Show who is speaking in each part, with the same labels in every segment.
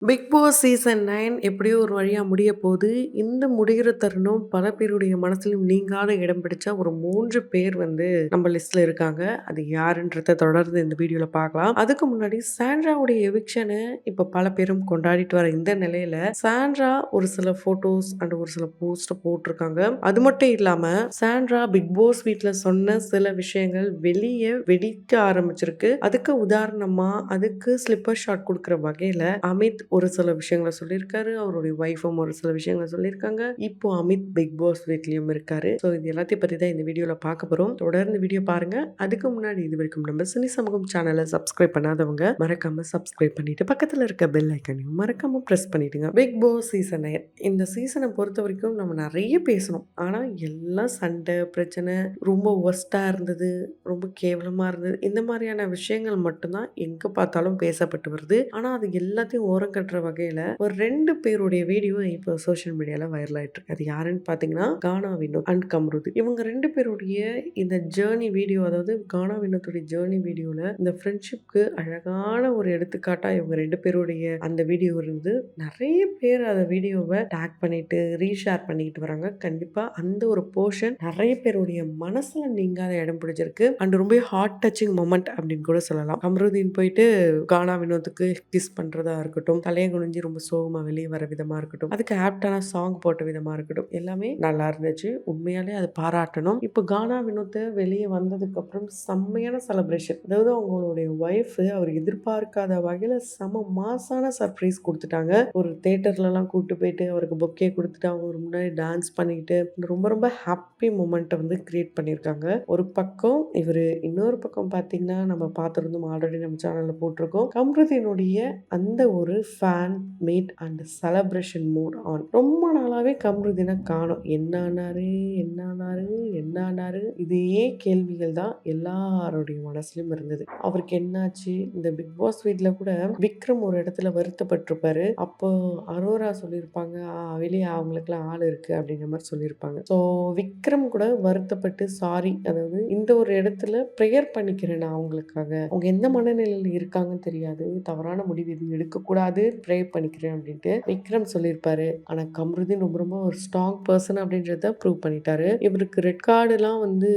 Speaker 1: Big Boss season 9 எப்படியோ ஒரு வழியா முடிய போது. இந்த முடியிற தருணம் பல பேருடைய மனசிலும் நீங்காத இடம் பிடிச்ச ஒரு 3 பேர் வந்து நம்ம லிஸ்ட்ல இருக்காங்க. அது யாருன்றத தொடர்ந்து இந்த வீடியோல பார்க்கலாம். அதுக்கு முன்னாடி சாண்ட்ராவுடைய எவிக்ஷன இப்ப பல பேரும் கொண்டாடிட்டு வர இந்த நிலையில, சாண்ட்ரா ஒரு சில ஃபோட்டோஸ் அண்ட் ஒரு சில போஸ்ட் போட்டிருக்காங்க. அது மட்டும் இல்லாம சாண்ட்ரா பிக் பாஸ் வீட்ல சொன்ன சில விஷயங்கள் வெளிய வெடிக்க ஆரம்பிச்சிருக்கு. அதுக்கு உதாரணமா அதுக்கு ஸ்லிப்பர் ஷாட் குடுக்குற வகையில அமித் ஒரு சில விஷயங்கள சொல்லியிருக்காரு. அவருடைய ஒய்ஃபும் ஒரு சில விஷயங்கள சொல்லியிருக்காங்க. இப்போ அமித் பிக் பாஸ் வீட்லயும் இருக்காரு. ஸோ இது எல்லாத்தையும் பத்தி தான் இந்த வீடியோல பார்க்க போறோம். தொடர்ந்து வீடியோ பாருங்க. அதுக்கு முன்னாடி இதுவரைக்கும் நம்ம சினி சமூகம் சேனல சப்ஸ்கிரைப் பண்ணாதவங்க மறக்காம சப்ஸ்கிரைப் பண்ணிட்டு பக்கத்துல இருக்க பெல் ஐக்கனையும் மறக்காம பிரஸ் பண்ணிடுங்க. பிக் பாஸ் சீசன் 9 இந்த சீசன பொறுத்தவரைக்கும் நம்ம நெறைய பேசணும். ஆனா எல்லாம் சண்டை, பிரச்சனை, ரொம்ப வொர்ஸ்ட்டா இருந்தது, ரொம்ப கேவலமா இருந்தது. இந்த மாரியான விஷயங்கள் மட்டும் தான் எங்க பார்த்தாலும் பேசப்பட்டு வருது. ஆனா அது எல்லாத்தையும் ஓரங்கட்டுற வகையில ஒரு 2 பேருடைய வீடியோ இப்போ சோஷியல் மீடியால வைரல் ஆயிட்டு இருக்கு. அது யாருன்னு பார்த்தீங்கன்னா, கானா வினோத் அண்ட் கம்ருதீன். இவங்க 2 பேருடைய இந்த ஜர்னி வீடியோ, அதாவது கானா வினோத்துடைய ஜர்னி வீடியோல இந்த ஃப்ரெண்ட்ஷிப்க்கு அழகான ஒரு எடுத்துக்காட்டா இவங்க 2 பேருடைய அந்த வீடியோ இருந்தது. நெறைய பேர் அந்த வீடியோவ டேக் பண்ணிட்டு, ரீஷேர் பண்ணிக்கிட்டு வராங்க. கண்டிப்பா அந்த ஒரு போர்ஷன் நெறைய பேருடைய மனசுல நீங்காத இடம் பிடிச்சிருக்கு. அண்ட் ரொம்ப ஹார்ட் டச்சிங் மொமெண்ட் அப்படின்னு கூட சொல்லலாம். கம்ருதீன் போயிட்டு கானா வினோத்துக்கு கிஸ் பண்றதா இருக்கட்டும், தலைய குனிஞ்சு ரொம்ப சோகமா வெளிய வர விதமா இருக்கட்டும், அதுக்கு ஆப்டான சாங் போட்ட விதமா இருக்கட்டும், எல்லாமே நல்லா இருந்துச்சு. உண்மையாலே அது பாராட்டணும். இப்போ கானா வினோத்த வெளிய வந்ததுக்கு அப்புறம் செம்மையான செலிப்ரேஷன். அதாவது அவங்களுடைய ஒய்ஃப் அவர் எதிர்பார்க்காத வகையில செம மாஸான சர்ப்ரைஸ் குடுத்துட்டாங்க. ஒரு தியேட்டர்லலாம் கூட்டு போயிட்டு அவருக்கு பொக்கே குடுத்துட்டு அவங்க ஒரு முன்னாடி டான்ஸ் பண்ணிட்டு ரொம்ப ரொம்ப ஹாப்பி மொமெண்ட்ட வந்து கிரியேட் பண்ணியிருக்காங்க. ஒரு பக்கம் இவரு, இன்னொரு பக்கம் பார்த்தீங்கன்னா நம்ம பார்த்திருந்தோம், ஆல்ரெடி நம்ம சேனல்ல போட்டிருக்கோம். கம்ருதீனுடைய அந்த ஒரு fan meet and celebration mood on. ரொம்ப நாளாவே கம்ருதீன காணோம். என்னானாரு, என்னானாரு, என்னானாரு, இதே கேள்விகள் தான் எல்லாருடைய மனசுலயும் இருந்தது. அவருக்கு என்னாச்சு? இந்த பிக் பாஸ் வீட்ல கூட விக்ரம் ஒரு இடத்துல வருத்தப்பட்டிருப்பாரு. அப்போ அரோரா சொல்லியிருப்பாங்க, வெளிய அவங்களுக்கெல்லாம் ஆள் இருக்கு அப்படிங்கிற மாரி சொல்லியிருப்பாங்க. ஸோ விக்ரம் கூட வருத்தப்பட்டு சாரி, அதாவது இந்த ஒரு இடத்துல ப்ரேயர் பண்ணிக்கிறேன் நான் அவங்களுக்காக. அவங்க எந்த மனநிலையில இருக்காங்கன்னு தெரியாது. தவறான முடிவு எதுவும் எடுக்கக்கூடாது. ப்ரே பண்ணிக்கிறேன் அப்படின்ட்டு விக்ரம் சொல்லியிருப்பாரு. ஆனா கம்ருதீன் ரொம்ப ரொம்ப ஒரு ஸ்ட்ராங் பெர்சன் அப்படின்றத ப்ரூவ் பண்ணிட்டாரு. இவருக்கு ரெட் கார்டுலாம் வந்து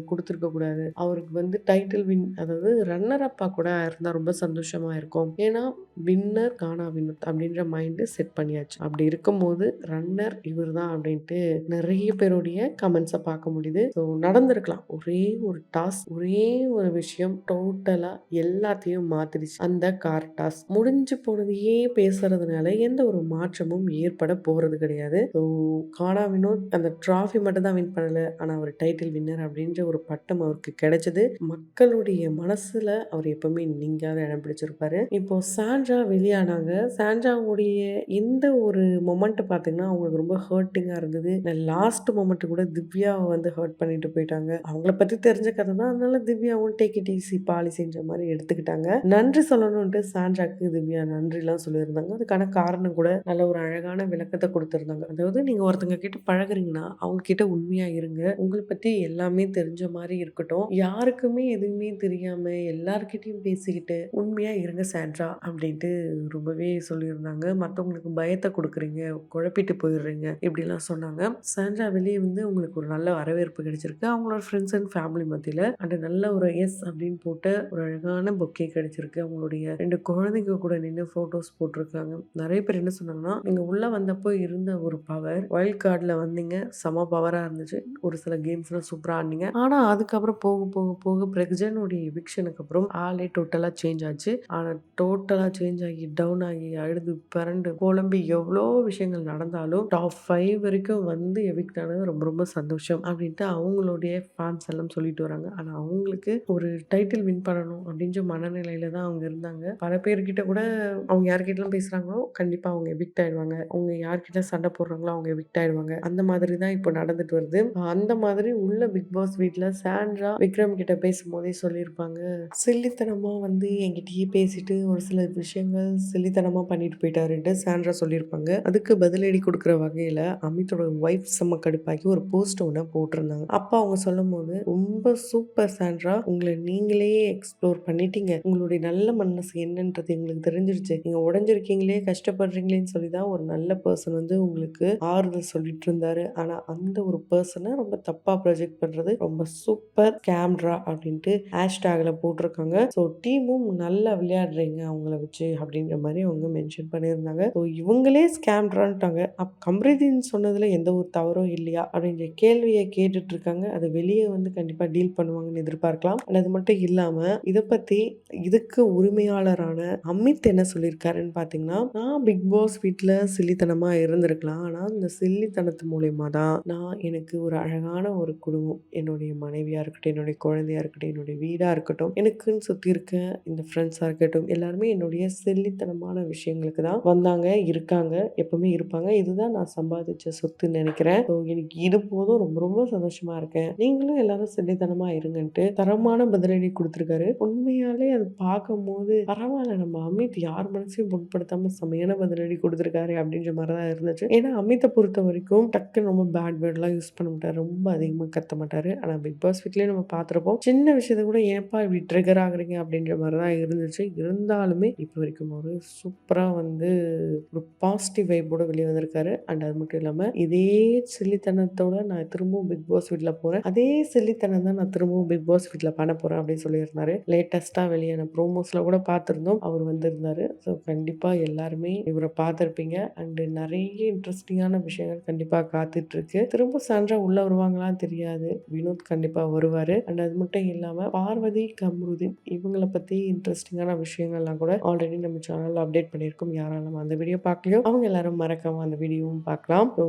Speaker 1: குடுத்துருக்க கூடாது. அவருக்கு வந்து டைட்டில் வின், அதாவது ரன்னர் அப்பா கூட இருந்தா ரொம்ப சந்தோஷமா இருக்கும். ஏன்னா வின்னர் கானா வினோத் அப்படின்ற மைண்ட் செட் பண்ணியாச்சு. அப்படி இருக்கும்போது ரன்னர் இவர் தான் அப்படின்ட்டு நிறைய பேருடைய கமெண்ட்ஸை பார்க்க முடியுது. ஸோ நடந்திருக்கலாம். ஒரே ஒரு டாஸ்க், ஒரே ஒரு விஷயம் டோட்டலா எல்லாத்தையும் மாத்திடுச்சு. அந்த கார் டாஸ்க் முடிஞ்சு போனதையே பேசுறதுனால எந்த ஒரு மாற்றமும் ஏற்பட போறது கிடையாது. ஸோ கானா வினோத் அந்த டிராஃபி மட்டும் தான் வின் பண்ணல. ஆனா அவர் டைட்டில் வின்னர் அப்படின்ற ஒரு பட்டம் அவருக்கு கிடைச்சது. மக்களுடைய மனசுல அவர் எப்பவுமே நீங்காத இடம் பிடிச்சிருப்பாரு. இப்போ சாண்ட்ரா வெளியானாங்க. சாண்ட்ராவுடைய இந்த ஒரு மொமெண்ட் பார்த்தீங்கன்னா அவங்களுக்கு ரொம்ப ஹர்ட்டிங்கா இருந்தது. லாஸ்ட் மொமெண்ட் கூட திவ்யாவை வந்து ஹர்ட் பண்ணிட்டு போயிட்டாங்க. அவங்கள பத்தி தெரிஞ்ச கதை தான். அதனால திவ்யாவும் டேக் இட் ஈஸி பாலிசின்ற மாதிரி எடுத்துக்கிட்டாங்க. நன்றி சொல்லணும்ட்டு சாண்ட்ராக்கு திவ்யா நன்றிலாம் சொல்லியிருந்தாங்க. அதுக்கான காரணம் கூட நல்ல ஒரு அழகான விளக்கத்தை கொடுத்திருந்தாங்க. அதாவது நீங்க ஒருத்தங்க கிட்ட பழகுறீங்கன்னா அவங்க கிட்ட உண்மையா இருங்க. உங்களை பத்தி எல்லாமே தெரிஞ்ச மாதிரி இருக்கட்டும். யாருக்குமே எதுவுமே தெரியாம எல்லார்கிட்டயும் பேசிக்கிட்டு உண்மையா இருங்க சாண்ட்ரா அப்படின்ட்டு ரொம்பவே சொல்லியிருந்தாங்க. மற்றவங்களுக்கு பயத்தை கொடுக்குறீங்க, குழப்பிட்டு போயிடுறீங்க இப்படிலாம் சொன்னாங்க. சாண்ட்ரா வெளியே வந்து உங்களுக்கு ஒரு நல்ல வரவேற்பு கிடைச்சிருக்கு. அவங்களோட ஃப்ரெண்ட்ஸ் அண்ட் ஃபேமிலி மத்தியில அண்ட் நல்ல ஒரு எஸ் அப்படின்னு போட்ட ஒரு அழகான பொக்கே கிடைச்சிருக்கு. அவங்களுடைய 2 குழந்தைங்க கூட நின்று ஃபோட்டோஸ் போட்டிருக்காங்க. நிறைய பேர் என்ன சொன்னாங்கன்னா, நீங்க உள்ள வந்தப்போ இருந்த ஒரு பவர், வைல்ட் கார்டில் வந்தீங்க, செம பவரா இருந்துச்சு. ஒரு சில கேம்ஸ்லாம் சூப்பரா ஆடினீங்க. ஆனா அதுக்கப்புறம் போக போக போக பிரக்ஜனுடைய எவிக்ஷனுக்கு அப்புறம் ஆளே டோட்டலா சேஞ்ச் ஆச்சு. ஆனா டோட்டலா சேஞ்ச் ஆகி டவுன் ஆகி அழுது பரண்டு புலம்பி எவ்வளோ விஷயங்கள் நடந்தாலும் டாப் 5 வரைக்கும் வந்து எவிக்ட் ஆனது ரொம்ப ரொம்ப சந்தோஷம் அப்படின்ட்டு அவங்களுடைய ஃபேன்ஸ் எல்லாம் சொல்லிட்டு வராங்க. ஆனா அவங்களுக்கு ஒரு டைட்டில் வின் பண்ணணும் அப்படின்ற மனநிலையில தான் அவங்க இருந்தாங்க. பல பேர்கிட்ட கூட அவங்க யார்கிட்டலாம் பேசுறாங்களோ கண்டிப்பா அவங்க எவிக்ட் ஆயிடுவாங்க. அவங்க யார்கிட்ட சண்டை போடுறாங்களோ அவங்க எவிக்ட் ஆயிடுவாங்க. அந்த மாதிரி தான் இப்போ நடந்துட்டு வருது. அந்த மாதிரி உள்ள பிக் பாஸ் வீட்ல சாண்ட்ரா விக்ரம் கிட்ட பேசும்போதே சொல்லியிருப்பாங்க, சில்லித்தனமா வந்து என்கிட்டயே பேசிட்டு ஒரு சில விஷயங்கள் சில்லித்தனமா பண்ணிட்டு போயிட்டாருன்ட்டு சாண்ட்ரா சொல்லியிருப்பாங்க. அதுக்கு பதிலடி கொடுக்குற வகையில அமித்தோட ஒய்ஃப் செம்ம கடுப்பாக்கி ஒரு போஸ்ட் ஒன்று போட்டிருந்தாங்க. அப்ப அவங்க சொல்லும்போது, ரொம்ப சூப்பர் சாண்ட்ரா, உங்களை நீங்களே எக்ஸ்ப்ளோர் பண்ணிட்டீங்க. உங்களுடைய நல்ல மனசு என்னன்றது எங்களுக்கு தெரிஞ்சிருச்சு. நீங்க உடைஞ்சிருக்கீங்களே, கஷ்டப்படுறீங்களேன்னு சொல்லி தான் ஒரு நல்ல பெர்சன் வந்து உங்களுக்கு ஆறுதல் சொல்லிட்டு இருந்தாரு. ஆனா அந்த ஒரு பெர்சன ரொம்ப தப்பா ப்ரொஜெக்ட் பண்றது ரொம்ப சூப்பர் ஸ்கேம்ட்ரா அப்படின்ட்டு ஹேஷ்டேக்ல போட்டிருக்காங்க. ஸோ டீமும் நல்லா விளையாடுறீங்க அவங்கள வச்சு அப்படின்ற மாரி அவங்க மென்ஷன் பண்ணியிருந்தாங்க. ஸோ இவங்களே ஸ்கேம்ட்ரான்ட்டாங்க. கம்ருதீன் சொன்னதுல எந்த ஒரு தவறும் இல்லையா? அப்படின்ற கேள்விய கேட்டுட்டு இருக்காங்க. அத வெளிய வந்து கண்டிப்பா டீல் பண்ணுவாங்கன்னு எதிர்பார்க்கலாம். அது மட்டும் இல்லாம இத பத்தி இதுக்கு உரிமையாளரான அமித் என்ன சொல்லியிருக்காருன்னு பார்த்தீங்கன்னா, நான் பிக் பாஸ் வீட்ல சில்லித்தனமா இருந்திருக்கலாம். ஆனா இந்த சில்லித்தனத்து மூலியமா தான் எனக்கு ஒரு அழகான ஒரு குடும்பம், என்னுடைய மனைவியா இருக்கட்டும், என்னுடைய குழந்தையா இருக்கட்டும், என்னுடைய வீடா இருக்கட்டும், எனக்குன்னு சுத்தி இருக்க இந்த ஃப்ரெண்ட்ஸா இருக்கட்டும், எல்லாருமே என்னுடைய சில்லித்தனமான விஷயங்களுக்கு தான் வந்தாங்க, இருக்காங்க, எப்பவுமே இருப்பாங்க. இதுதான் நான் சம்பாதிச்ச சொத்துன்னு நெனைக்கிறேன். ஸோ எனக்கு இது போதும். ரொம்ப ரொம்ப சந்தோஷமா இருக்கேன். நீங்களும் எல்லாரும் சில்லித்தனமா இருங்கன்ட்டு தரமான பதிலடி குடுத்துருக்காரு. உண்மையாலே அது பார்க்கும்போது பரவால்ல, நம்ம அமித் யார் மனசையும் புண்படுத்தாம செமையான பதிலடி குடுத்துருக்காரு அப்படின்ற மாரி தான் இருந்துச்சு. ஏன்னா அமித்த பொறுத்தவரைக்கும் டக்குன்னு ரொம்ப பேட் வேர்ட்லாம் யூஸ் பண்ண மாட்டாரு. ரொம்ப அதிகமா கத்த மாட்டாரு. ஆனா பிக் பாஸ் வீட்லயே நம்ம பார்த்துருப்போம். சின்ன விஷயத்த கூட ஏன்ப்பா இப்படி ட்ரிகர் ஆகுறீங்க அப்படின்ற மாரி தான் இருந்துச்சு. இருந்தாலுமே இப்போ வரைக்கும் அவரு சூப்பரா வந்து ஒரு பாசிட்டிவ் வைப்போட வெளிய வந்திருக்காரு. அண்ட் அது மட்டும் இல்லாம இதே சில்லித்தனத்தோட நான் திரும்பவும் பிக் பாஸ் வீட்ல போறேன். அதே சில்லித்தனம் தான் நான் திரும்பவும் பிக் பாஸ் வீட்ல பண்ண போறேன் அப்படின்னு சொல்லியிருந்தாரு. லேட்டஸ்ட்டா வெளியான ப்ரோமோஸ்ல கூட பார்த்திருந்தோம். அவர் வந்திருந்தாரு. ஸோ கண்டிப்பா எல்லாருமே இவர பார்த்திருப்பீங்க. அண்ட் நெறைய இன்ட்ரஸ்டிங்கான விஷயங்கள் கண்டிப்பா காத்துட்டு இருக்கு. திரும்ப சாண்ட்ரா உள்ள வருவாங்களான்னு தெரியாது. வினோத் கண்டிப்பா வருவாரு. அண்ட் அது மட்டும் இல்லாம பார்வதி, கம்ருதீன் இவங்கள பத்தி இன்ட்ரஸ்டிங்கான விஷயங்கள்லாம் கூட ஆல்ரெடி நம்ம சேனல்ல அப்டேட் பண்ணியிருக்கோம். யாரெல்லாம் அந்த வீடியோ பார்க்கலையோ அவங்க எல்லாரும் மறக்காம அந்த வீடியோவும் பார்க்கலாம். ஸோ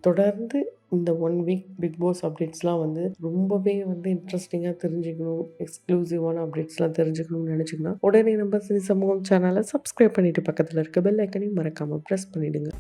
Speaker 1: தொடர்ந்து இந்த 1 வீக் பிக் பாஸ் அப்டேட்ஸ்லாம் வந்து ரொம்பவே வந்து இன்ட்ரஸ்டிங்கா தெரிஞ்சுக்கணும், எக்ஸ்க்ளூசிவான அப்டேட்ஸ்லாம் தெரிஞ்சுக்கணும்னு நினைச்சீங்கன்னா, உடனே நம்ம சினி சமூகம் சேனலை சப்ஸ்கிரைப் பண்ணிட்டு பக்கத்துல இருக்க பெல் ஐக்கனையும் மறக்காம பிரஸ் பண்ணிடுங்க.